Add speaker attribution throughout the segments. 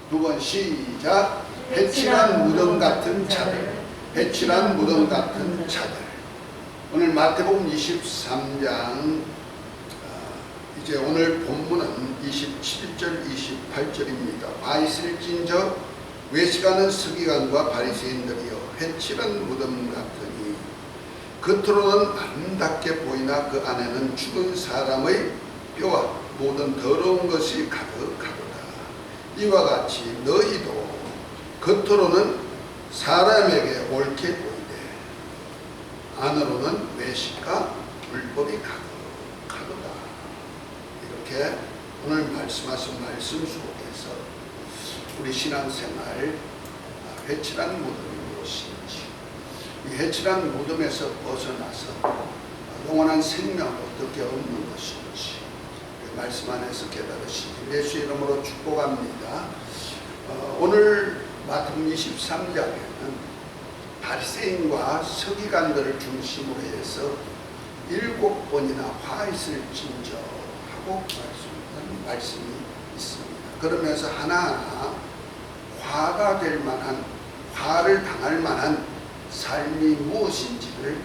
Speaker 1: 두 번 시작. 해칠한 무덤 같은 자들, 해칠한 무덤 같은 자들. 오늘 마태복음 23장 이제 오늘 본문은 27절 28절입니다. 와 있을진저 외식하는 서기관과 바리새인들이여 해칠한 무덤 같으니 겉으로는 아름답게 보이나 그 안에는 죽은 사람의 뼈와 모든 더러운 것이 가득하도다. 이와 같이 너희도 겉으로는 사람에게 옳게 보이되 안으로는 외식과 불법이 가득하도다. 이렇게 오늘 말씀하신 말씀 속에서 우리 신앙생활 해칠한 무덤이 무엇인지, 이 해칠한 무덤에서 벗어나서 영원한 생명을 어떻게 얻는 것인지 말씀 안에서 깨달으시기 예수의 이름으로 축복합니다. 오늘 마태복음 23장에는 바리새인과 서기관들을 중심으로 해서 7번이나 화 있을진저 하고 말씀이 있습니다. 그러면서 하나하나 화가 될 만한, 화를 당할 만한 삶이 무엇인지를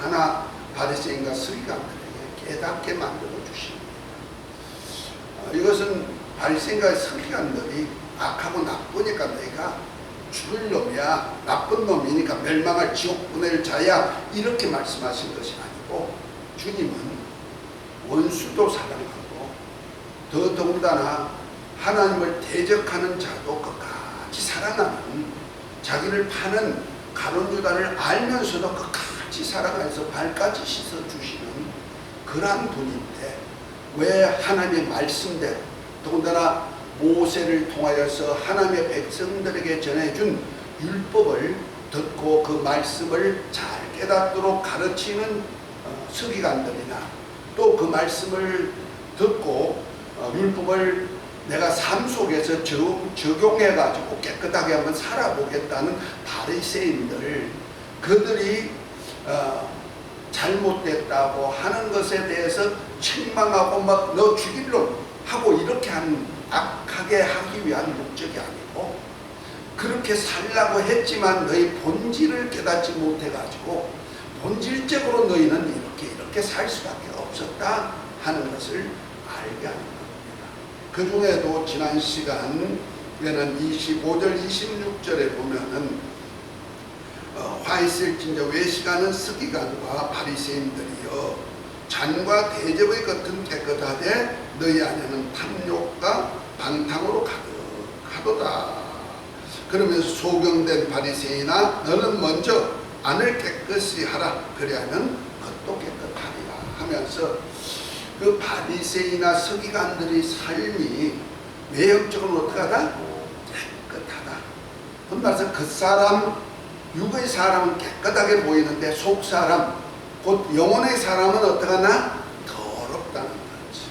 Speaker 1: 하나하나 바리새인과 서기관들에게 깨닫게 만들어 주십니다. 이것은 바리새인과 서기관들이 악하고 나쁘니까 너희가 죽을 놈이야, 나쁜 놈이니까 멸망할 지옥 보낼 자야, 이렇게 말씀하신 것이 아니고 주님은 원수도 사랑하고 더더군다나 하나님을 대적하는 자도 끝까지 사랑하는, 자기를 파는 가룟유다를 알면서도 끝까지 사랑해서 발까지 씻어주시는 그러한 분인데, 왜 하나님의 말씀대로 더군다나 모세를 통하여서 하나님의 백성들에게 전해준 율법을 듣고 그 말씀을 잘 깨닫도록 가르치는 서기관들이나 또 그 말씀을 듣고 율법을 내가 삶 속에서 적용해가지고 깨끗하게 한번 살아보겠다는 바리새인들, 그들이 잘못됐다고 하는 것에 대해서 책망하고 막 너 죽일 놈 하고 이렇게 하는, 악하게 하기 위한 목적이 아니고 그렇게 살라고 했지만 너희 본질을 깨닫지 못해가지고 본질적으로 너희는 이렇게 살 수밖에 없었다 하는 것을 알게 하는 겁니다. 그 중에도 지난 시간에는 25절 26절에 보면은 화 있을진저 외식하는 서기관과 바리새인들이여 잔과 대접의 겉은 깨끗하되 너희 안에는 탐욕과 방탕으로 가득하도다. 그러면서 소경된 바리새인아 너는 먼저 안을 깨끗이 하라, 그리하면 겉도 깨끗하리라 하면서 그 바리새인이나 서기관들의 삶이 외형적으로 어떻게 하다? 깨끗하다. 그래서 겉사람, 육의 사람은 깨끗하게 보이는데 속사람, 곧 영혼의 사람은 어떡하나? 더럽다는 거지.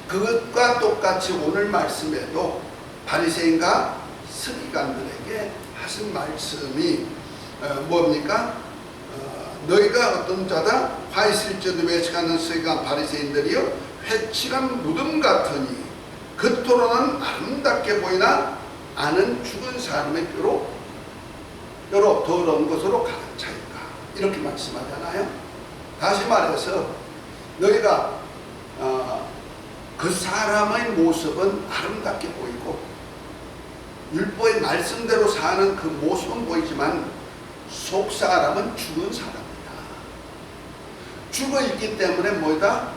Speaker 1: 그것과 똑같이 오늘 말씀에도 바리새인과 서기관들에게 하신 말씀이 뭡니까? 너희가 어떤 자다? 화 있을지어도 외식하는 서기관 바리새인들이여 회칠한 무덤 같으니 겉으로는 아름답게 보이나 안은 죽은 사람의 뼈로 더러운 것으로 가득 차있다. 이렇게 말씀하잖아요. 다시 말해서 너희가 그 사람의 모습은 아름답게 보이고 율법의 말씀대로 사는 그 모습은 보이지만 속 사람은 죽은 사람이다. 죽어 있기 때문에 뭐다?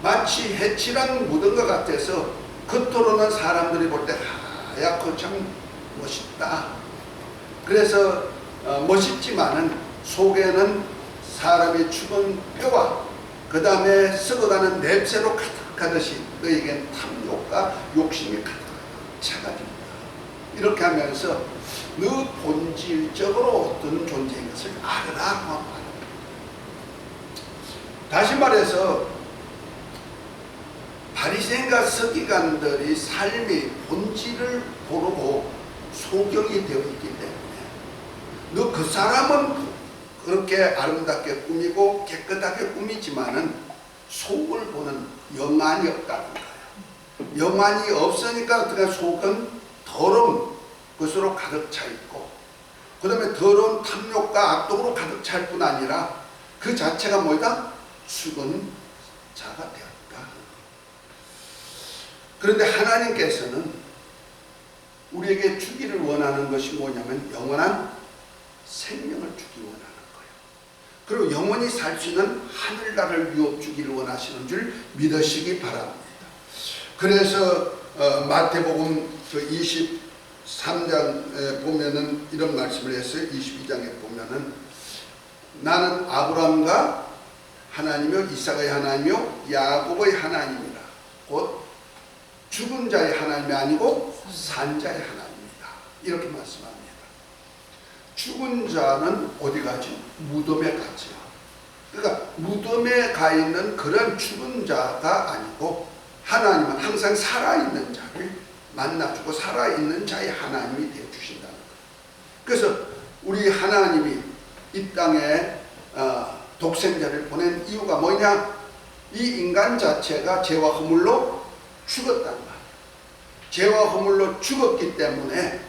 Speaker 1: 마치 해칠한 무덤과 같아서 겉으로는 사람들이 볼 때 하얗고 참 멋있다. 그래서 멋있지만은 속에는 사람의 죽은 뼈와 그 다음에 썩어가는 냄새로 가득하듯이 너에겐 탐욕과 욕심이 가득 차가집니다. 이렇게 하면서 너 본질적으로 어떤 존재인 것을 알아라 하고 말합니다. 다시 말해서 바리새인과 서기관들이 삶의 본질을 모르고 소경이 되어 있기 때문에 너 그 사람은 그렇게 아름답게 꾸미고 깨끗하게 꾸미지만은 속을 보는 영안이 없다는 거예요. 영안이 없으니까 어떻게 속은 더러운 것으로 가득 차 있고, 그 다음에 더러운 탐욕과 악독으로 가득 찰 뿐 아니라 그 자체가 뭐다? 죽은 자가 되었다. 그런데 하나님께서는 우리에게 주기를 원하는 것이 뭐냐면 영원한 생명을 주기 원하는 거예요. 그리고 영원히 살 수 있는 하늘나라를 유업 주기를 원하시는 줄 믿으시기 바랍니다. 그래서 마태복음 23장에 보면은 이런 말씀을 했어요. 22장에 보면은 나는 아브라함과 하나님이요 이삭의 하나님이요 야곱의 하나님이라. 곧 죽은 자의 하나님이 아니고 산 자의 하나님이다. 이렇게 말씀합니다. 죽은 자는 어디 가지? 무덤에 가죠. 그러니까 무덤에 가 있는 그런 죽은 자가 아니고 하나님은 항상 살아있는 자를 만나주고 살아있는 자의 하나님이 되어주신다는 거예요. 그래서 우리 하나님이 이 땅에 독생자를 보낸 이유가 뭐냐? 이 인간 자체가 죄와 허물로 죽었단 말이에요. 죄와 허물로 죽었기 때문에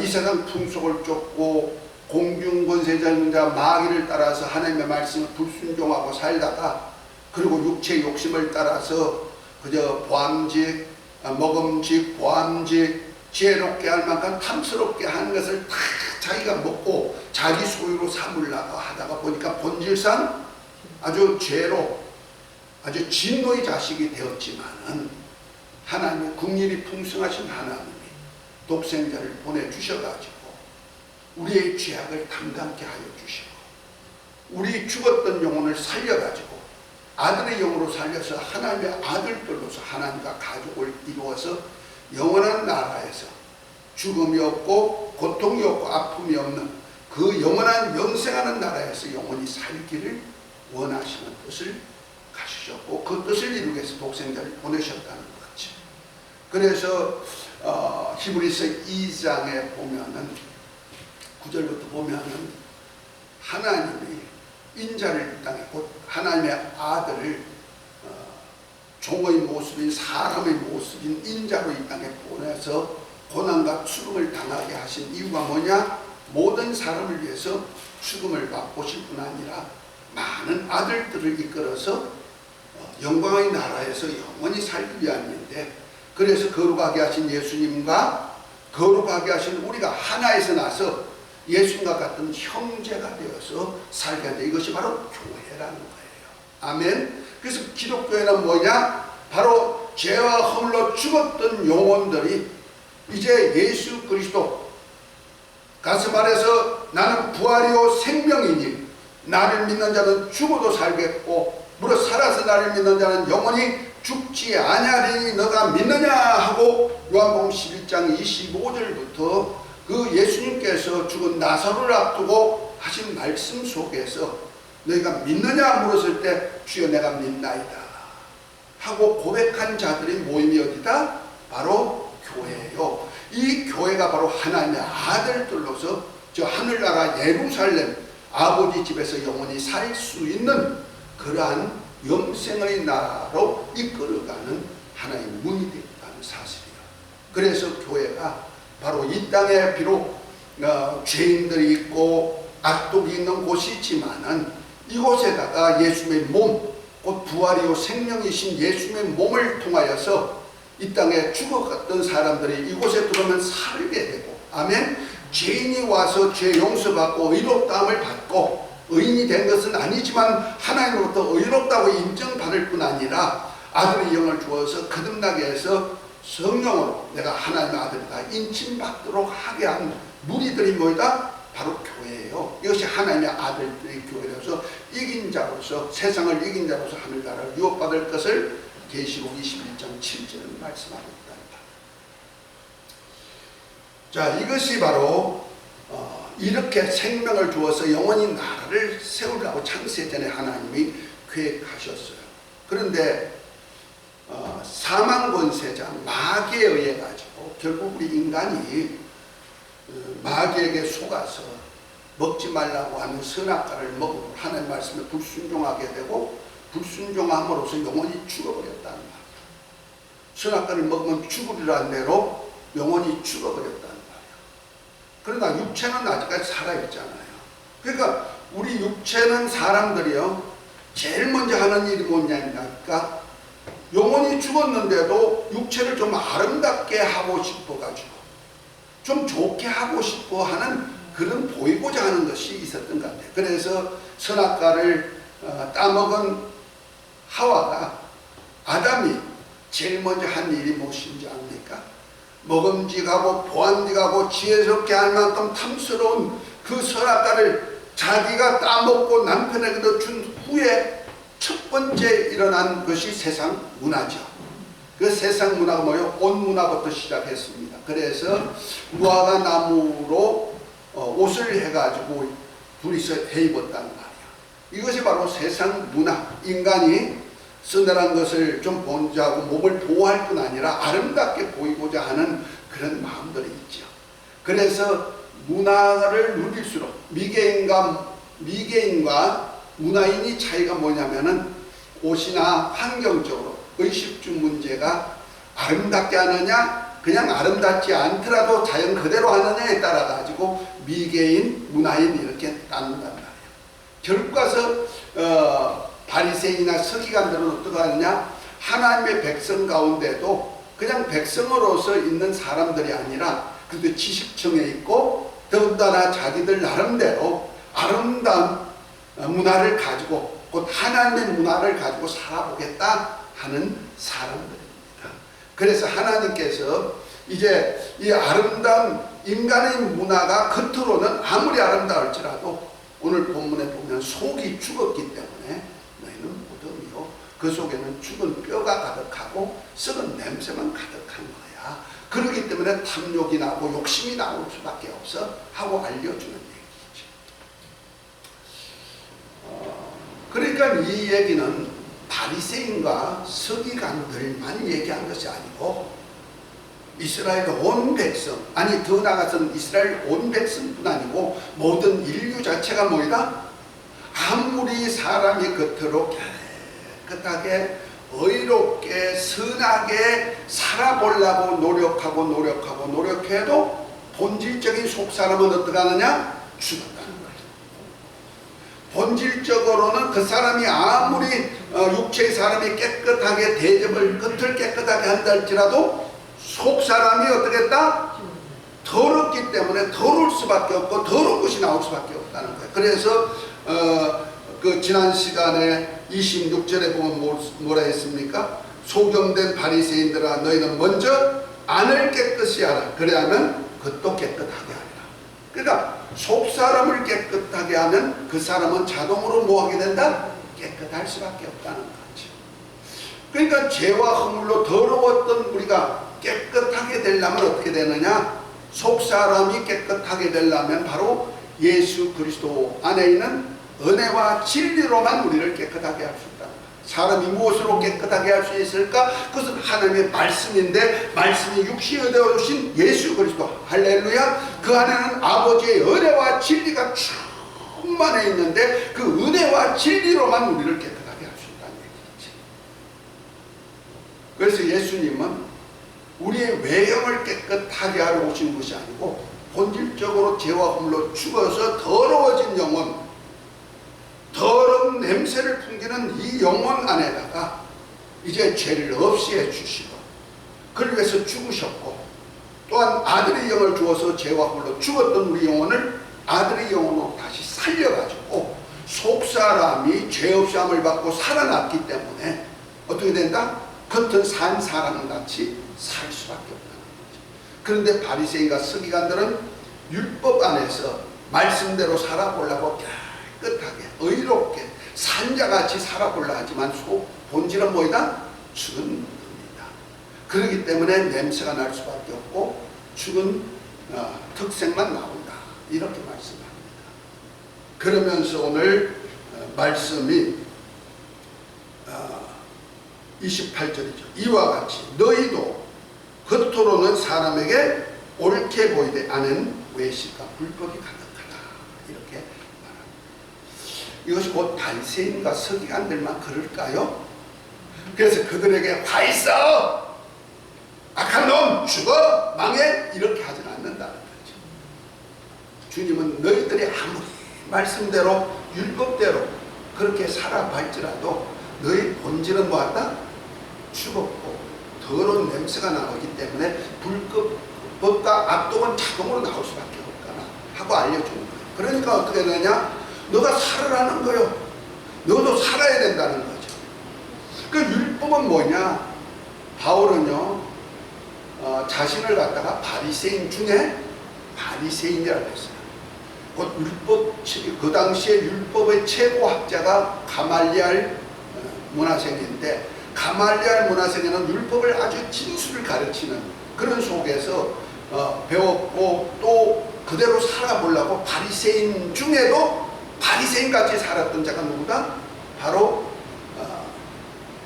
Speaker 1: 이 세상 풍속을 쫓고 공중권세자 마귀를 따라서 하나님의 말씀을 불순종하고 살다가, 그리고 육체의 욕심을 따라서 그저 보암직, 먹음직, 보암직, 지혜롭게 할 만큼 탐스럽게 하는 것을 다 자기가 먹고 자기 소유로 삼으려고 하다가 보니까 본질상 아주 죄로 아주 진노의 자식이 되었지만은, 하나님의 긍휼이 풍성하신 하나님이 독생자를 보내주셔가지고 우리의 죄악을 담당케 하여 주시고 우리 죽었던 영혼을 살려가지고 아들의 영으로 살려서 하나님의 아들들로서 하나님과 가족을 이루어서 영원한 나라에서 죽음이 없고 고통이 없고 아픔이 없는 그 영원한 영생하는 나라에서 영원히 살기를 원하시는 뜻을 가지셨고, 그 뜻을 이루기 위해서 독생자를 보내셨다는 거죠. 그래서 히브리서 2장에 보면은 9절부터 보면은 하나님이 인자를 이 땅에, 곧 하나님의 아들을 종의 모습인 사람의 모습인 인자로 이 땅에 보내서 고난과 죽음을 당하게 하신 이유가 뭐냐? 모든 사람을 위해서 죽음을 맛보실 뿐 아니라 많은 아들들을 이끌어서 영광의 나라에서 영원히 살기 위함인데, 그래서 거룩하게 하신 예수님과 거룩하게 하신 우리가 하나에서 나서 예수님과 같은 형제가 되어서 살게 한다. 이것이 바로 교회라는 거예요. 아멘. 그래서 기독교회는 뭐냐? 바로 죄와 허물로 죽었던 영혼들이 이제 예수 그리스도, 가슴 아래서 나는 부활이요 생명이니 나를 믿는 자는 죽어도 살겠고 무릇 살아서 나를 믿는 자는 영원히 죽지 아니하리니 너가 믿느냐 하고 요한복음 11장 25절부터 그 예수님께서 죽은 나사로를 앞두고 하신 말씀 속에서 너희가 믿느냐 물었을 때 주여 내가 믿나이다 하고 고백한 자들의 모임이 어디다? 바로 교회예요. 이 교회가 바로 하나님의 아들들로서 저 하늘나라 예루살렘 아버지 집에서 영원히 살 수 있는 그러한 영생의 나라로 이끌어가는 하나의 문이 되었다는 사실이에요. 그래서 교회가 바로 이 땅에 비록 죄인들이 있고 악독이 있는 곳이지만은 이곳에다가 예수님의 몸, 곧 부활이요 생명이신 예수님의 몸을 통하여서 이 땅에 죽어갔던 사람들이 이곳에 들어오면 살게 되고, 아멘. 죄인이 와서 죄 용서받고 의롭다함을 받고 의인이 된 것은 아니지만 하나님으로부터 의롭다고 인정받을 뿐 아니라 아들의 영을 주어서 거듭나게 해서 성령으로 내가 하나님의 아들이다 인침받도록 하게 한 무리들이 뭐다? 바로 교회예요. 이것이 하나님의 아들들의 교회라서 이긴 자로서, 세상을 이긴 자로서 하늘나라를 유업받을 것을 계시록 21장 7절은 말씀합니다. 자, 이것이 바로 이렇게 생명을 주어서 영원히 나라를 세우려고 창세전에 하나님이 계획하셨어요. 그런데 사망 권세자 마귀에 의해 가지고 결국 우리 인간이 마귀에게 속아서 먹지 말라고 하는 선악과를 먹으로 하나님 말씀에 불순종하게 되고 불순종함으로써 영원히 죽어버렸다는 말이에요. 선악과를 먹으면 죽으리라는 대로 영혼이 죽어버렸다는 말이에요. 그러나 육체는 아직까지 살아있잖아요. 그러니까 우리 육체는 사람들이요, 제일 먼저 하는 일이 뭐냐니까 영혼이 죽었는데도 육체를 좀 아름답게 하고 싶어가지고 좀 좋게 하고 싶어 하는 그런 보이고자 하는 것이 있었던 것 같아요. 그래서 선악과를 따먹은 하와가, 아담이 제일 먼저 한 일이 무엇인지 압니까? 먹음직하고 보안직하고 지혜롭게 할 만큼 탐스러운 그 선악과를 자기가 따먹고 남편에게도 준 후에 첫 번째 일어난 것이 세상 문화죠. 그 세상 문화가 뭐예요? 온 문화부터 시작했습니다. 그래서 무화과 나무로 옷을 해가지고 둘이서 해 입었단 말이야. 이것이 바로 세상 문화. 인간이 서늘한 것을 좀 본자고 몸을 보호할 뿐 아니라 아름답게 보이고자 하는 그런 마음들이 있죠. 그래서 문화를 누릴수록 미개인과 문화인이 차이가 뭐냐면은 옷이나 환경적으로 의식주 문제가 아름답게 하느냐 그냥 아름답지 않더라도 자연 그대로 하느냐에 따라 가지고 미개인, 문화인 이렇게 나눈단 말이에요. 결국 가서 바리새인이나 서기관들은 어떻게 하느냐, 하나님의 백성 가운데도 그냥 백성으로서 있는 사람들이 아니라 그래도 지식층에 있고 더군다나 자기들 나름대로 아름다운 문화를 가지고 곧 하나님의 문화를 가지고 살아보겠다 하는 사람들입니다. 그래서 하나님께서 이제 이 아름다운 인간의 문화가 겉으로는 아무리 아름다울지라도 오늘 본문에 보면 속이 죽었기 때문에 너희는 무덤이요 그 속에는 죽은 뼈가 가득하고 썩은 냄새만 가득한 거야. 그렇기 때문에 탐욕이 나고 욕심이 나올 수밖에 없어 하고 알려주는 얘기죠. 그러니까 이 얘기는 바리새인과 서기관들만 얘기한 것이 아니고 이스라엘 온 백성, 아니 더 나아가서는 이스라엘 온 백성뿐 아니고 모든 인류 자체가 뭐이다? 아무리 사람이 겉으로 깨끗하게 의롭게 선하게 살아보려고 노력해도 본질적인 속사람은 어떻게 하느냐? 죽었다는 거예요. 본질적으로는 그 사람이 아무리 육체의 사람이 깨끗하게 대접을 겉을 깨끗하게 한다 할지라도 속사람이 어떻게 했다? 더럽기 때문에 더러울 수밖에 없고 더러운 것이 나올 수밖에 없다는 거예요. 그래서 그 지난 시간에 26절에 보면 뭐라 했습니까? 소경된 바리새인들아 너희는 먼저 안을 깨끗이 하라. 그래야면 겉도 깨끗하게 하리라. 그러니까 속사람을 깨끗하게 하면 그 사람은 자동으로 뭐하게 된다? 깨끗할 수밖에 없다는 거죠. 그러니까 죄와 허물로 더러웠던 우리가 깨끗하게 되려면 어떻게 되느냐? 속사람이 깨끗하게 되려면 바로 예수 그리스도 안에 있는 은혜와 진리로만 우리를 깨끗하게 할 수 있다. 사람이 무엇으로 깨끗하게 할 수 있을까? 그것은 하나님의 말씀인데 말씀이 육신이 되어주신 예수 그리스도 할렐루야. 그 안에는 아버지의 은혜와 진리가 충만해 있는데 그 은혜와 진리로만 우리를 깨끗하게 할 수 있다는 얘기지. 그래서 예수님은 우리의 외형을 깨끗하게 하러 오신 것이 아니고 본질적으로 죄와 허물로 죽어서 더러워진 영혼, 더러운 냄새를 풍기는 이 영혼 안에다가 이제 죄를 없이 해주시고 그를 위해서 죽으셨고 또한 아들의 영을 주어서 죄와 허물로 죽었던 우리 영혼을 아들의 영혼으로 다시 살려가지고 속사람이 죄 없이 함을 받고 살아났기 때문에 어떻게 된다? 겉은 산 사람같이 살 수밖에 없다는 거죠. 그런데 바리새인과 서기관들은 율법 안에서 말씀대로 살아보려고 깨끗하게 의롭게 산자같이 살아보려 하지만 본질은 뭐이다? 죽은 겁니다. 그렇기 때문에 냄새가 날 수밖에 없고 죽은 특색만 나온다 이렇게 말씀합니다. 그러면서 오늘 말씀이 28절이죠. 이와 같이 너희도 겉으로는 사람에게 옳게 보이되 안은 외식과 불법이 가득하다 이렇게 말합니다. 이것이 곧 바리새인과 서기관들만 그럴까요? 그래서 그들에게 화 있어 악한 놈 죽어 망해 이렇게 하지는 않는다는 거죠. 주님은 너희들이 아무리 말씀대로 율법대로 그렇게 살아갈지라도 너희 본질은 뭐한다? 죽었고 더러운 냄새가 나오기 때문에 불법과 악독은 자동으로 나올 수밖에 없구나 하고 알려주는 거예요. 그러니까 어떻게 되냐? 너가 살으라는 거요. 너도 살아야 된다는 거죠. 그 율법은 뭐냐? 바울은요 자신을 갖다가 바리새인 중에 바리새인이라고 했어요. 그 당시에 율법의 최고 학자가 가말리알 문화생인데, 가말리알 문화생에는 율법을 아주 진수를 가르치는 그런 속에서 배웠고 또 그대로 살아보려고 바리새인 중에도 바리새인 같이 살았던 자가 누구다? 바로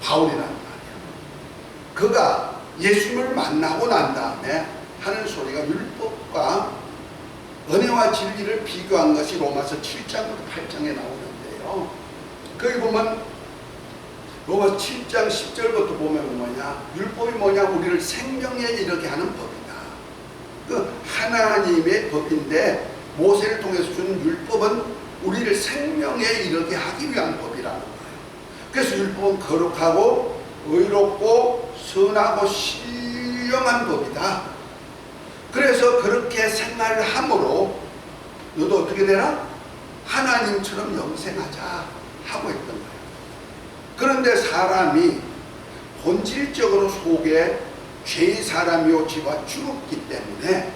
Speaker 1: 바울이라는 말이에요. 그가 예수님을 만나고 난 다음에 하는 소리가 율법과 은혜와 진리를 비교한 것이 로마서 7장부터 8장에 나오는데요. 거기 보면 로마서 7장 10절부터 보면 뭐냐? 율법이 뭐냐? 우리를 생명에 이르게 하는 법이다. 그 하나님의 법인데 모세를 통해서 주는 율법은 우리를 생명에 이르게 하기 위한 법이라는 거예요. 그래서 율법은 거룩하고 의롭고 선하고 신령한 법이다. 그래서 그렇게 생활을 함으로 너도 어떻게 되라? 하나님처럼 영생하자 하고 했던 거예요. 그런데 사람이 본질적으로 속에 죄의 사람이요 죄와 죽었기 때문에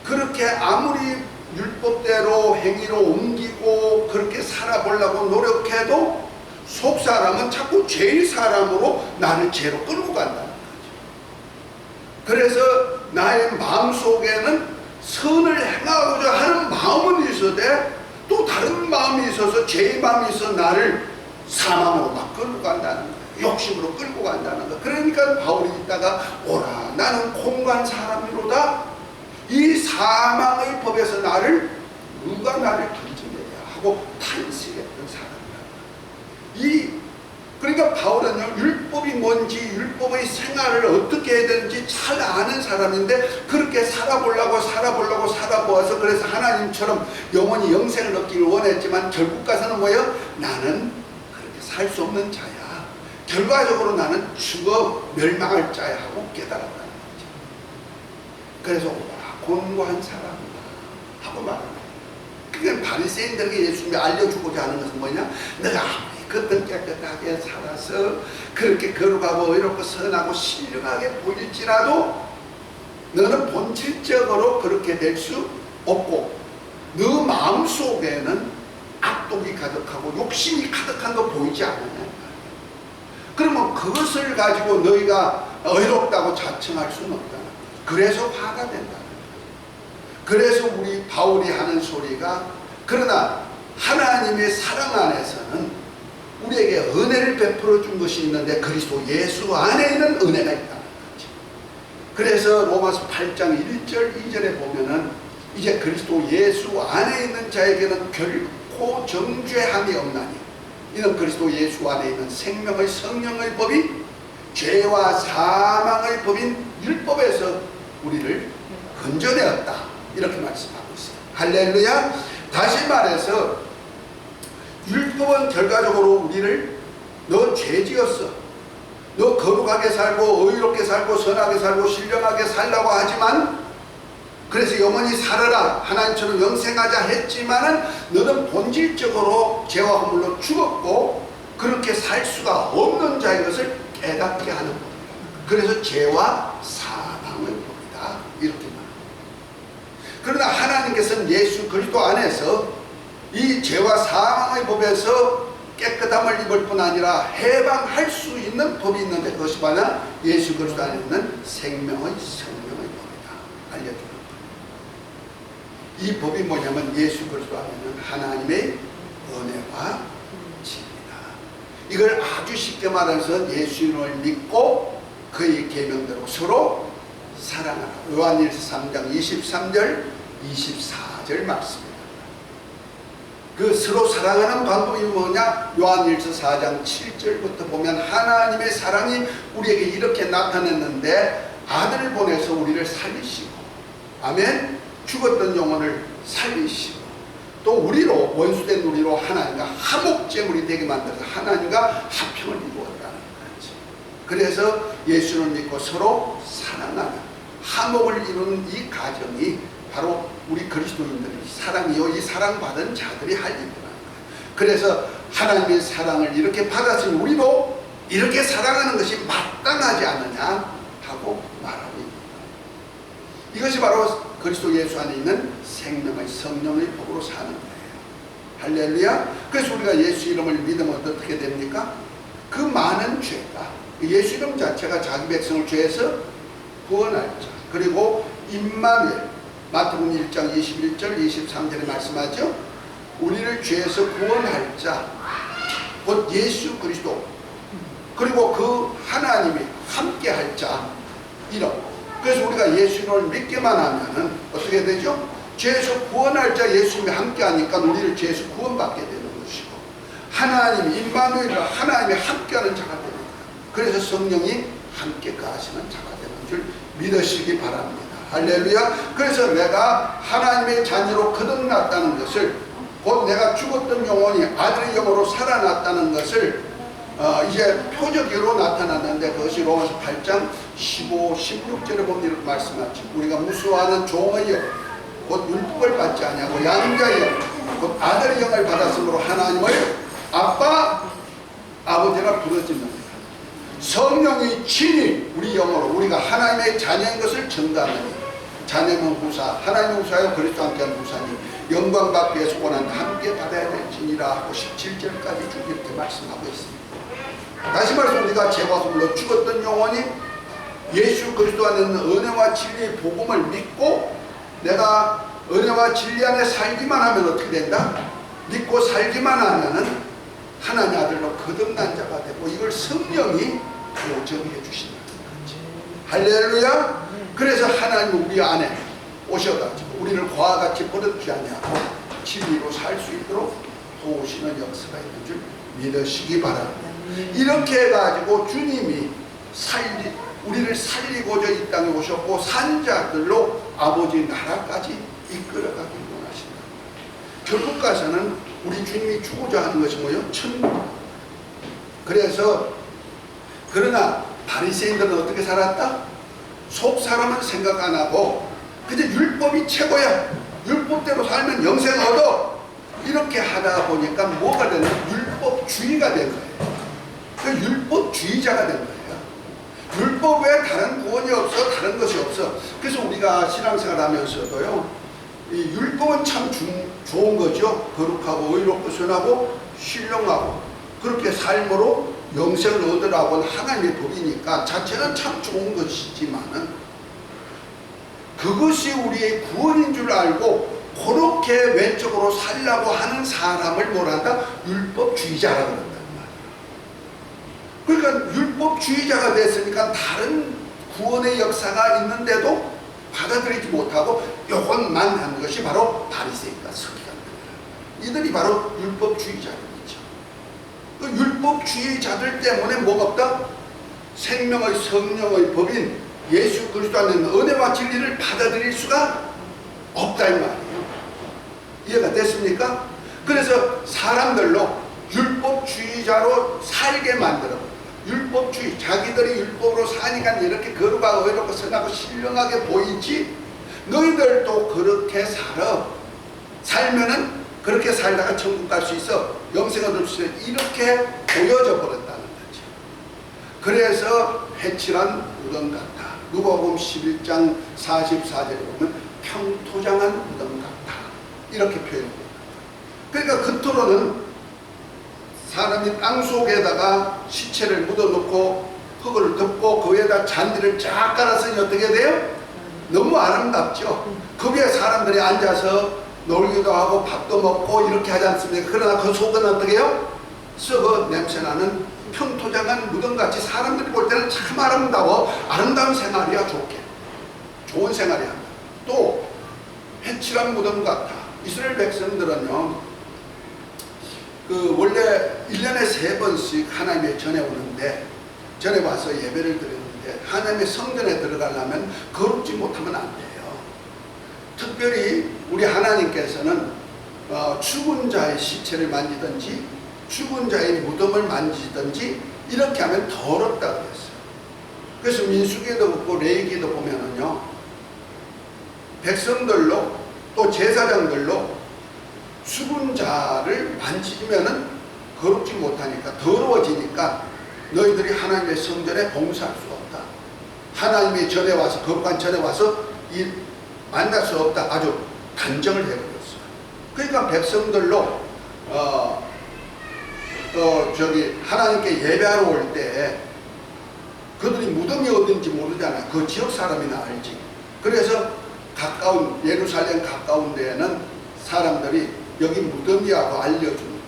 Speaker 1: 그렇게 아무리 율법대로 행위로 옮기고 그렇게 살아보려고 노력해도 속 사람은 자꾸 죄의 사람으로 나를 죄로 끌고 간다는 거죠. 그래서 나의 마음속에는 선을 행하고자 하는 마음은 있어도 또 다른 마음이 있어서 죄의 마음이 있어서 나를 사망으로 막 끌고 간다는 거예요. 욕심으로 끌고 간다는 거예요. 그러니까 바울이 있다가 오라 나는 공간 사람이로다. 이 사망의 법에서 누가 나를 건져내야 하고 탄식했던 사람이다. 그러니까 바울은요 율법이 뭔지 율법의 생활을 어떻게 해야 되는지 잘 아는 사람인데 그렇게 살아보아서 그래서 하나님처럼 영원히 영생을 얻기를 원했지만 결국 가서는 뭐예요? 나는 그렇게 살 수 없는 자야. 결과적으로 나는 죽어 멸망할 자야 하고 깨달았다는 거죠. 그래서 곤고한 사람이다 하고 말합니다. 그게 바리새인들에게 예수님이 알려주고자 하는 것은 뭐냐? 내가 아무리 겉은 깨끗하게 살아서 그렇게 거룩하고 의롭고 선하고 신령하게 보일지라도 너는 본질적으로 그렇게 될 수 없고 너 마음속에는 악독이 가득하고 욕심이 가득한 거 보이지 않느냐. 그러면 그것을 가지고 너희가 의롭다고 자청할 수는 없다는 거예요. 그래서 화가 된다는 거예요. 그래서 우리 바울이 하는 소리가 그러나 하나님의 사랑 안에서는 우리에게 은혜를 베풀어 준 것이 있는데 그리스도 예수 안에 있는 은혜가 있다는 거죠. 그래서 로마서 8장 1절 2절에 보면은 이제 그리스도 예수 안에 있는 자에게는 결코 정죄함이 없나니 이는 그리스도 예수 안에 있는 생명의 성령의 법이 죄와 사망의 법인 율법에서 우리를 건져내었다. 이렇게 말씀하고 있어요. 할렐루야. 다시 말해서 율법은 결과적으로 우리를 너 죄지었어, 너 거룩하게 살고 의롭게 살고 선하게 살고 신령하게 살라고 하지만 그래서 영원히 살아라 하나님처럼 영생하자 했지만은 너는 본질적으로 죄와 허물로 죽었고 그렇게 살 수가 없는 자인 것을 깨닫게 하는 법이다. 그래서 죄와 사망의 법이다 이렇게 말합니다. 그러나 하나님께서는 예수 그리스도 안에서 이 죄와 사망의 법에서 깨끗함을 입을 뿐 아니라 해방할 수 있는 법이 있는데 그것이 뭐냐? 예수 그리스도 안에 있는 생명의 성령의 법이다 알려주는 거예요. 이 법이 뭐냐면 예수 그리스도 안에 있는 하나님의 은혜와 진리다. 이걸 아주 쉽게 말해서 예수님을 믿고 그의 계명대로 서로 사랑하라. 요한일서 3장 23절 24절 말씀입니다. 그 서로 사랑하는 방법이 뭐냐? 요한일서 4장 7절부터 보면 하나님의 사랑이 우리에게 이렇게 나타났는데 아들을 보내서 우리를 살리시고, 아멘, 죽었던 영혼을 살리시고, 또 우리로, 원수된 우리로 하나님과 화목제물이 되게 만들어서 하나님과 화평을 이루었다는 거지. 그래서 예수를 믿고 서로 사랑하는, 화목을 이루는 이 가정이 바로 우리 그리스도인들의 사랑이요, 이 사랑받은 자들이 할 일이라는 거예요. 그래서 하나님의 사랑을 이렇게 받았으니 우리도 이렇게 사랑하는 것이 마땅하지 않느냐 하고 말하고 있습니다. 이것이 바로 그리스도 예수 안에 있는 생명의 성령의 법으로 사는 거예요. 할렐루야. 그래서 우리가 예수 이름을 믿으면 어떻게 됩니까? 그 많은 죄가, 예수 이름 자체가 자기 백성을 죄에서 구원할 자, 그리고 임마누엘, 마태복음 1장 21절 23절에 말씀하죠. 우리를 죄에서 구원할 자, 곧 예수 그리스도, 그리고 그 하나님이 함께 할 자, 이름. 그래서 우리가 예수를 믿기만 하면은 어떻게 되죠? 죄에서 구원할 자 예수님이 함께 하니까 우리를 죄에서 구원받게 되는 것이고, 하나님이 임마누엘, 하나님이 함께하는 자가 되는 거예요. 그래서 성령이 함께 가시는 자가 되는 줄 믿으시기 바랍니다. 할렐루야. 그래서 내가 하나님의 자녀로 거듭났다는 것을, 곧 내가 죽었던 영혼이 아들의 영으로 살아났다는 것을 이제 표적으로 나타났는데, 그것이 로마서 8장 15, 16절에 보면 이렇게 말씀하죠. 우리가 무수하는 종의 영, 곧 율법을 받지 아니하고 양자의 영, 곧 아들의 영을 받았으므로 하나님을 아빠, 아버지라 부르짖는 성령이 친히 우리 영으로 우리가 하나님의 자녀인 것을 증거하느니, 자녀는 후사, 하나님의 후사여 그리스도 함께한 후사니 영광 받기 위해서 원한다 함께 받아야 될지니라 하고 17절까지 쭉 이렇게 말씀하고 있습니다. 다시 말해서 우리가 죄와 소물로 죽었던 영혼이 예수 그리스도 안에 있는 은혜와 진리의 복음을 믿고 내가 은혜와 진리 안에 살기만 하면 어떻게 된다? 믿고 살기만 하면은 하나님 아들로 거듭난 자가 되고, 이걸 성령이 보증해 주신다는 거지. 할렐루야. 그래서 하나님 우리 안에 오셔가지고 우리를 과와 같이 버릇지 아니하고 진리로 살 수 있도록 도우시는 역사가 있는 줄 믿으시기 바랍니다. 이렇게 해가지고 주님이 우리를 살리고자 이 땅에 오셨고 산자들로 아버지 나라까지 이끌어가길 원하신다. 결국 가서는 우리 주님이 주고자 하는 것이 뭐예요? 천국. 그래서 그러나 바리새인들은 어떻게 살았다? 속 사람은 생각 안 하고 그저 율법이 최고야, 율법대로 살면 영생 얻어, 이렇게 하다 보니까 뭐가 되는? 율법주의가 된 거예요. 그 율법주의자가 된 거예요. 율법 외에 다른 구원이 없어, 다른 것이 없어. 그래서 우리가 신앙생활 하면서도요, 이 율법은 참 좋은 거죠. 거룩하고 의롭고 선하고 신령하고 그렇게 삶으로 영생을 얻으라고 하는 하나님의 법이니까 자체는 참 좋은 것이지만은 그것이 우리의 구원인 줄 알고 그렇게 외적으로 살려고 하는 사람을 뭐란다? 율법주의자라고 그런단 말이에요. 그러니까 율법주의자가 됐으니까 다른 구원의 역사가 있는데도 받아들이지 못하고 이것만 하는 것이 바로 바리새인과 서기관들이에요. 이들이 바로 율법주의자들이죠. 그 율법주의자들 때문에 뭐가 없다? 생명의 성령의 법인 예수 그리스도 안에 있는 은혜와 진리를 받아들일 수가 없다 이 말이에요. 이해가 됐습니까? 그래서 사람들로 율법주의자로 살게 만들어, 율법주의, 자기들이 율법으로 사니까 이렇게 거룩하고 의롭고 선하고 신령하게 보이지, 너희들도 그렇게 살면은 그렇게 살다가 천국 갈 수 있어, 영생을 얻을 수 있어, 이렇게 보여져 버렸다는 거죠. 그래서 회칠한 무덤 같다. 누가복음 11장 44절에 보면 평토장한 무덤 같다, 이렇게 표현합니다. 그러니까 겉으로는 사람이 땅 속에다가 시체를 묻어놓고 흙을 덮고 그 위에다 잔디를 쫙 깔았으니 어떻게 돼요? 너무 아름답죠. 그 위에 사람들이 앉아서 놀기도 하고 밥도 먹고 이렇게 하지 않습니까? 그러나 그 속은 어떻게 해요? 썩어 냄새나는 평토장한 무덤같이 사람들이 볼 때는 참 아름다워. 아름다운 생활이야. 좋은 생활이야. 또 회칠한 무덤 같아. 이스라엘 백성들은요, 원래 1년에 3번씩 하나님의 전에 오는데, 전에 와서 예배를 드렸는데 때 하나님의 성전에 들어가려면 거룩지 못하면 안 돼요. 특별히 우리 하나님께서는 죽은 자의 시체를 만지든지 죽은 자의 무덤을 만지든지 이렇게 하면 더럽다고 했어요. 그래서 민수기에도 그렇고 레위기에도 보면은요, 백성들로 또 제사장들로 죽은 자를 만지면은 거룩지 못하니까 더러워지니까 너희들이 하나님의 성전에 봉사할 수 없다. 하나님의 전에 와서 거룩한 전에 와서 만날 수 없다. 아주 단정을 해버렸어요. 그러니까 백성들로 하나님께 예배하러 올 때 그들이 무덤이 어딘지 모르잖아요. 그 지역 사람이나 알지. 그래서 가까운 예루살렘 가까운 데에는 사람들이 여기 무덤이라고 알려주는,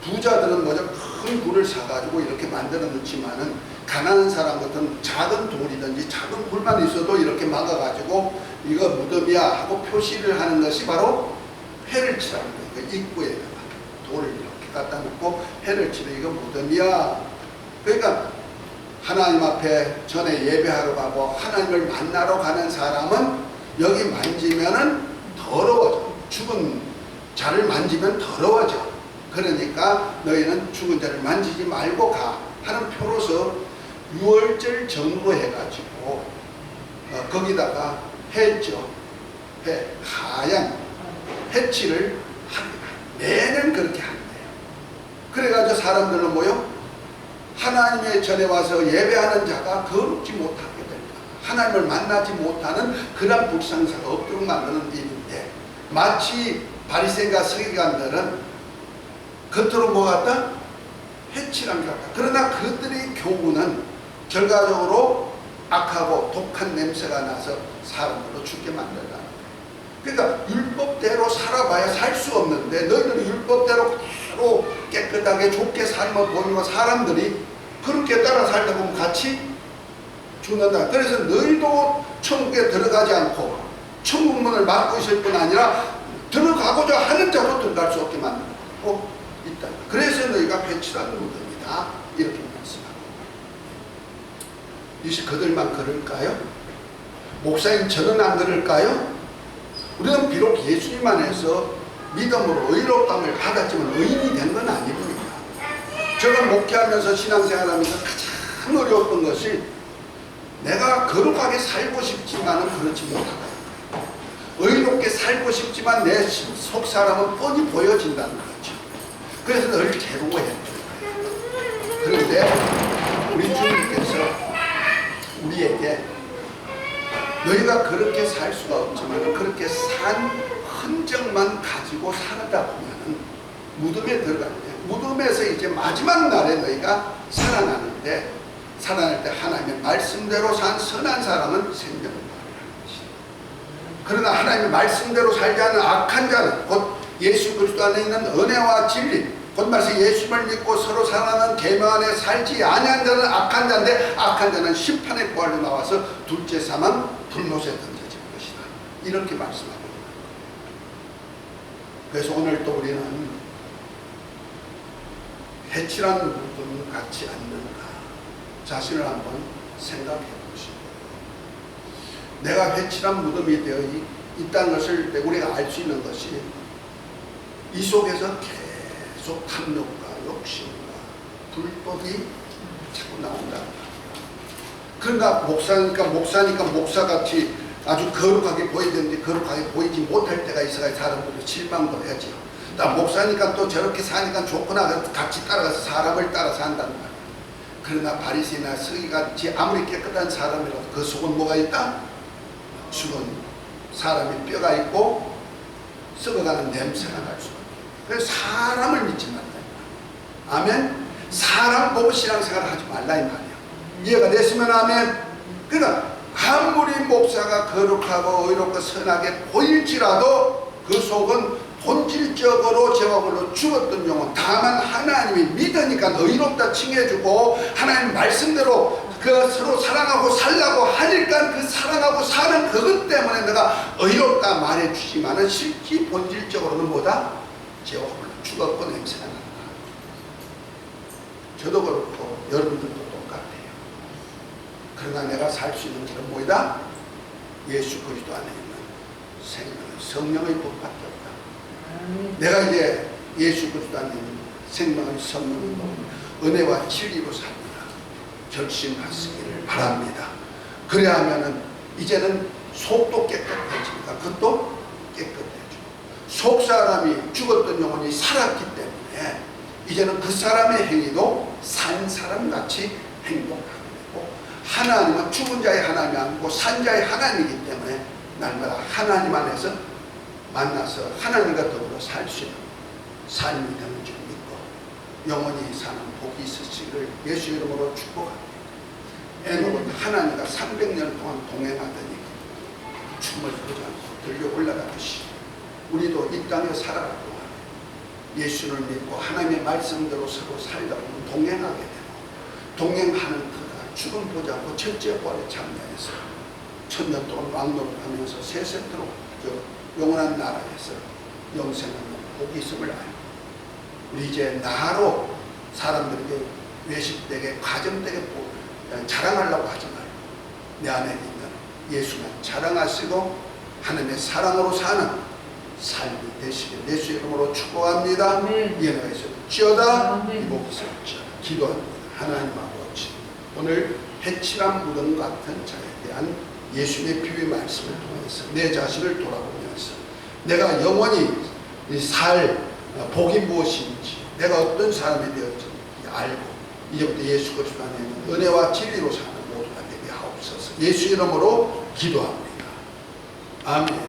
Speaker 1: 부자들은 먼저 큰 굴을 사가지고 이렇게 만들어 놓지만은 가난한 사람 같은 작은 돌이든지 작은 굴만 있어도 이렇게 막아가지고 이거 무덤이야 하고 표시를 하는 것이 바로 해를 치라는 거예요. 그 입구에다가 돌을 이렇게 갖다 놓고 해를 치래. 이거 무덤이야. 그러니까 하나님 앞에 전에 예배하러 가고 하나님을 만나러 가는 사람은 여기 만지면은 더러워져. 죽은 자를 만지면 더러워져. 그러니까 너희는 죽은 자를 만지지 말고 가 하는 표로서 유월절 전으로 해가지고 거기다가 해죠. 하얀 해칠을 매년 그렇게 한대요. 그래가지고 사람들은 뭐요? 하나님의 전에 와서 예배하는 자가 거룩지 못하게 된다. 하나님을 만나지 못하는 그런 불상사가 없도록 만드는 일인데, 마치 바리새인과 서기관들은 겉으로 뭐 같다? 해칠한 것 같다. 그러나 그들의 교훈은 결과적으로 악하고 독한 냄새가 나서 사람들로 죽게 만든다. 그러니까 율법대로 살아봐야 살 수 없는데 너희들은 율법대로 그대로 깨끗하게 좋게 삶을 보이고 사람들이 그렇게 따라 살다 보면 같이 죽는다. 그래서 너희도 천국에 들어가지 않고 천국 문을 막고 있을 뿐 아니라 들어가고자 하는 자도 들어갈 수 없게 만들고 있다. 그래서 너희가 회칠한 무덤이다. 이렇게 말씀합니다. 이것이 그들만 그럴까요? 목사님 저는 안 그럴까요? 우리는 비록 예수님 안에서 믿음으로 의롭다함을 받았지만 의인이 된 건 아닙니다. 제가 목회하면서 신앙생활하면서 가장 어려웠던 것이 내가 거룩하게 살고 싶지만은 그렇지 못하다. 의롭게 살고 싶지만 내 속 사람은 뻔히 보여진다는 거죠. 그래서 늘 괴로워했던 거예요. 그런데 우리 주님께서 우리에게 너희가 그렇게 살 수가 없지만 그렇게 산 흔적만 가지고 살다 보면 무덤에 들어가는데, 무덤에서 이제 마지막 날에 너희가 살아나는데, 살아날 때 하나님의 말씀대로 산 선한 사람은 생명을 받으라는 것이다. 그러나 하나님의 말씀대로 살지 않은 악한 자는, 곧 예수 그리스도 안에 있는 은혜와 진리, 곧 말씀 예수를 믿고 서로 사랑하는 계명 안에 살지 아니한 자는 악한 자인데, 악한 자는 심판의 부활로 나와서 둘째 사망 불못에 던져질 것이다. 이렇게 말씀하고 있는 거예요. 그래서 오늘 또 우리는 해칠한 무덤 같지 않는가 자신을 한번 생각해 보시고, 내가 해칠한 무덤이 되어 있다는 것을 우리가 알 수 있는 것이 이 속에서 계속 탐욕과 욕심과 불법이 자꾸 나온다. 그러니까 목사니까 목사같이 아주 거룩하게 보여야 되는데 거룩하게 보이지 못할 때가 있어야 사람들도 실망도 하지. 나 목사니까 또 저렇게 사니까 좋구나 같이 따라가서 사람을 따라 산다는 말이야. 그러나 바리새인이나 서기같이 아무리 깨끗한 사람이라도 그 속은 뭐가 있다? 죽은 사람의 뼈가 있고 썩어가는 냄새가 날 수가 있다. 그래서 사람을 믿지 말라. 아멘. 사람 보고 신앙생활을 하지 말라 이 말이야. 이해가 됐으면 아멘. 그러니까 아무리 목사가 거룩하고 의롭고 선하게 보일지라도 그 속은 본질적으로 죄와 벌로 죽었던 영혼, 다만 하나님이 믿으니까 의롭다 칭해주고 하나님 말씀대로 그 서로 사랑하고 살라고 하니까 그 사랑하고 사는 그것 때문에 내가 의롭다 말해주지만은 실제 본질적으로는 뭐다? 죄와 벌로 죽었고 냄새가 난다. 저도 그렇고 여러분들도 똑같아요. 그러나 내가 살 수 있는 길은 뭐이다? 예수 그리스도 안에 있는 생명의 성령의 법밖에 없다. 내가 이제 예수 그리스도 안에 있는 생명의 성령의 법, 은혜와 진리로 삽니다. 결심하시기를 바랍니다. 그래야 하면은 이제는 속도 깨끗해집니다. 그것도 깨끗해져. 속 사람이 죽었던 영혼이 살았기 때문에 이제는 그 사람의 행위도 산 사람같이 행동하게 되고, 하나님은 죽은 자의 하나님이 아니고 산 자의 하나님이기 때문에 날마다 하나님 안에서 만나서 하나님과 더불어 살 수 있는 삶이 되는 줄 믿고 영원히 사는 복이 있으시기를 예수 이름으로 축복합니다. 에녹은 하나님과 300년 동안 동행하더니 춤을 추지 않고 들려 올라가듯이 우리도 이 땅에 살아갈 동안 예수를 믿고 하나님의 말씀대로 서로 살다 보면 동행하게 되고, 동행하는 그가 죽음 보지 않고 첫째 부활에 참여해서 1000년 동안 왕노릇하면서 세세토록 영원한 나라에서 영생하는 복이 있음을 알고, 우리 이제 나로 사람들에게 외식되게 가정되게 자랑하려고 하지 말고 내 안에 있는 예수만 자랑하시고 하나님의 사랑으로 사는 삶이 되시길 예수 이름으로 축복합니다. 예나가 있을지어다 이복이 있을지어다 기도합니다. 하나님 아버지, 오늘 해칠한 무덤 같은 자에 대한 예수님의 비유의 말씀을 통해서 내 자신을 돌아보면서 내가 영원히 살 복이 무엇인지, 내가 어떤 사람이 되었는지 알고 이제부터 예수 그리스도 안에 있는 은혜와 진리로 사는 모두가 되게 하옵소서. 예수 이름으로 기도합니다. 아멘.